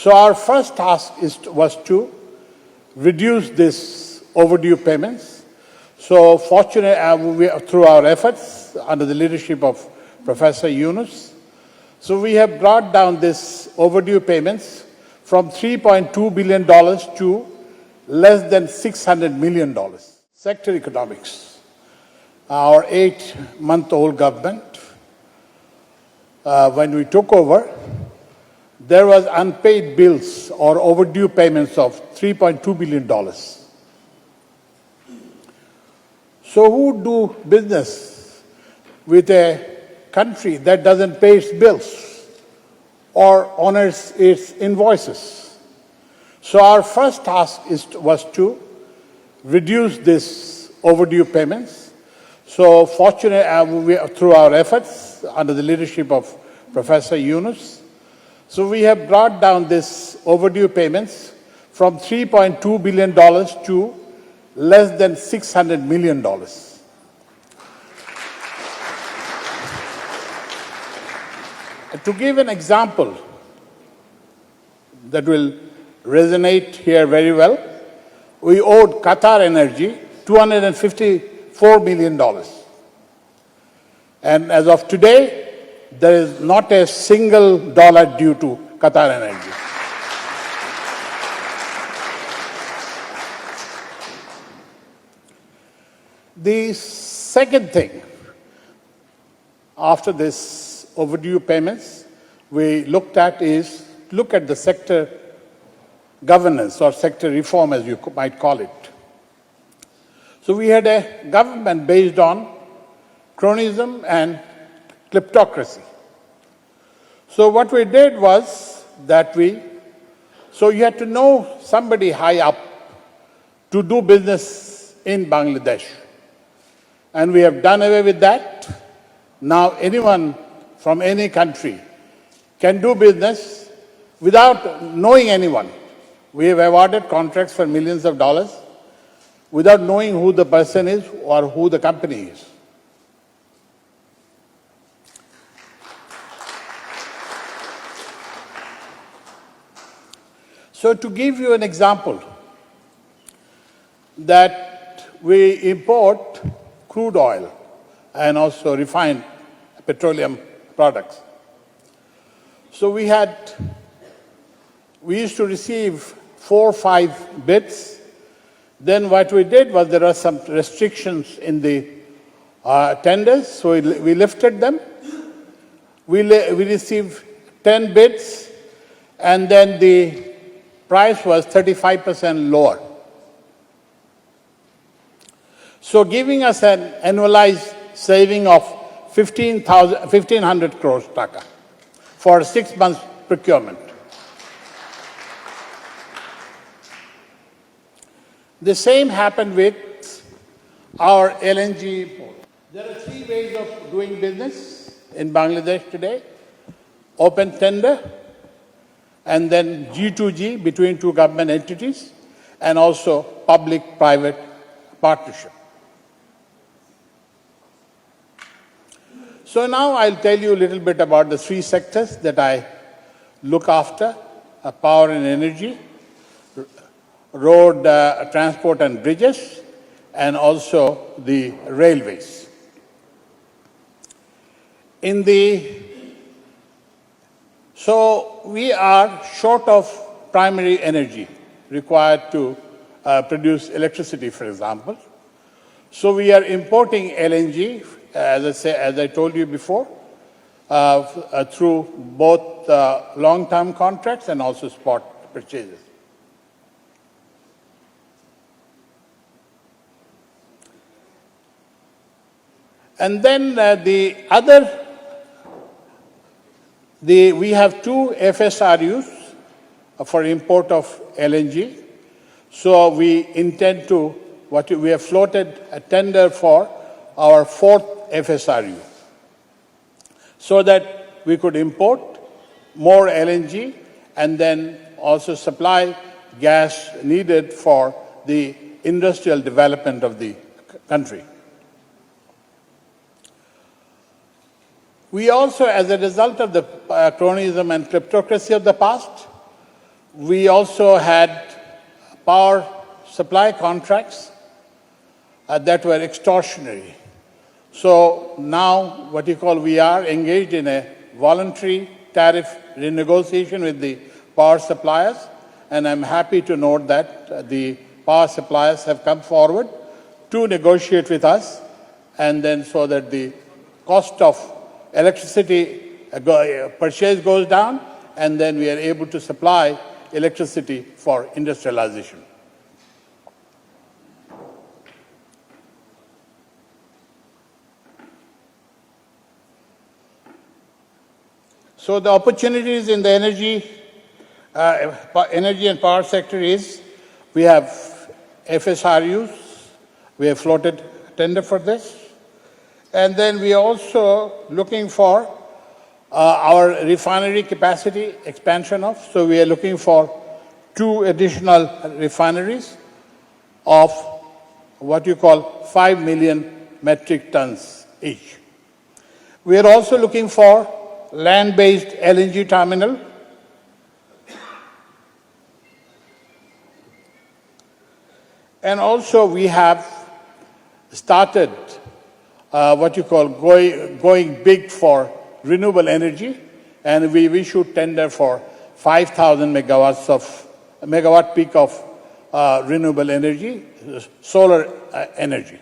So our first task was to reduce this overdue payments. So fortunately, through our efforts under the leadership of Professor Yunus, so we have brought down this overdue payments from $3.2 billion to less than $600 million. Sector economics. Our 8-month-old government, when we took over, there was unpaid bills or overdue payments of $3.2 billion. So who would do business with a country that doesn't pay its bills or honors its invoices? So our first task was to reduce this overdue payments. So fortunately, through our efforts under the leadership of Professor Yunus, so we have brought down this overdue payments from $3.2 billion to less than $600 million. To give an example that will resonate here very well, we owed Qatar Energy $254 million. And as of today, there is not a single dollar due to Qatar Energy. The second thing, after this overdue payments, we looked at the sector governance or sector reform, as you might call it. So we had a government based on cronyism and kleptocracy. So what we did was that so you had to know somebody high up to do business in Bangladesh. And we have done away with that. Now anyone from any country can do business without knowing anyone. We have awarded contracts for millions of dollars without knowing who the person is or who the company is. So to give you an example, that we import crude oil and also refined petroleum products. So we used to receive 4 or 5 bids. Then what we did was there are some restrictions in the tenders, so we lifted them. We received 10 bids, and then the price was 35% lower. So giving us an annualized saving of 1,500 crores taka for 6 months procurement. The same happened with our LNG import. There are 3 ways of doing business in Bangladesh today: open tender, and then G2G between 2 government entities, and also public-private partnership. So now I'll tell you a little bit about the 3 sectors that I look after: power and energy, road transport and bridges, and also the railways. So we are short of primary energy required to produce electricity, for example. So we are importing LNG, as I told you before, through both long-term contracts and also spot purchases. And then we have 2 FSRUs for import of LNG. So we intend to, we have floated a tender for our 4th FSRU, so that we could import more LNG and then also supply gas needed for the industrial development of the country. We also, as a result of the cronyism and kleptocracy of the past, We also had power supply contracts that were extortionary. So now what you call we are engaged in a voluntary tariff renegotiation with the power suppliers, and I'm happy to note that the power suppliers have come forward to negotiate with us, and then so that the cost of electricity purchase goes down, and then we are able to supply electricity for industrialization. So the opportunities in the energy and power sector is, we have FSRUs, we have floated tender for this, and then we are also looking for our refinery capacity expansion of, so we are looking for 2 additional refineries of what you call 5 million metric tons each. We are also looking for land-based LNG terminal. And also we have started what you call going big for renewable energy, and we issued tender for 5,000 megawatt peak of renewable energy, solar energy.